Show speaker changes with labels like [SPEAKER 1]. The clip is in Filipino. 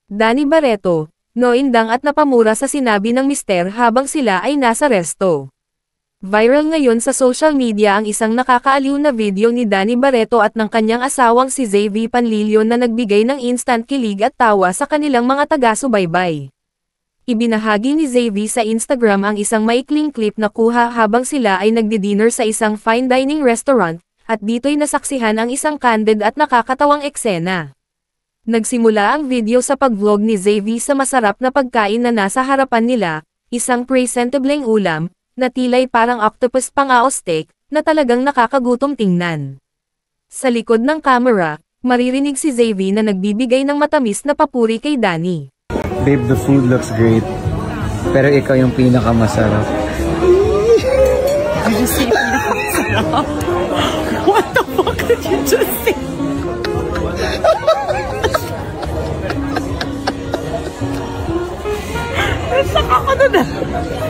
[SPEAKER 1] Danny Barreto, noindang at napamura sa sinabi ng mister habang sila ay nasa resto. Viral ngayon sa social media ang isang nakakaaliw na video ni Danny Barreto at ng kanyang asawang si Zayvie Panlilio na nagbigay ng instant kilig at tawa sa kanilang mga taga-subaybay. Ibinahagi ni Zayvie sa Instagram ang isang maikling clip na kuha habang sila ay nagdi-dinner sa isang fine dining restaurant, at dito'y nasaksihan ang isang candid at nakakatawang eksena. Nagsimula ang video sa pag-vlog ni Zayvie sa masarap na pagkain na nasa harapan nila, isang presentableng ulam, na tila'y parang octopus pangao steak, na talagang nakakagutom tingnan. Sa likod ng camera, maririnig si Zayvie na nagbibigay ng matamis na papuri kay Danny.
[SPEAKER 2] Babe, the food looks great. Pero ikaw yung pinakamasarap.
[SPEAKER 3] Did you say pinakamasarap? What the fuck did you just say? Nasaka ko na.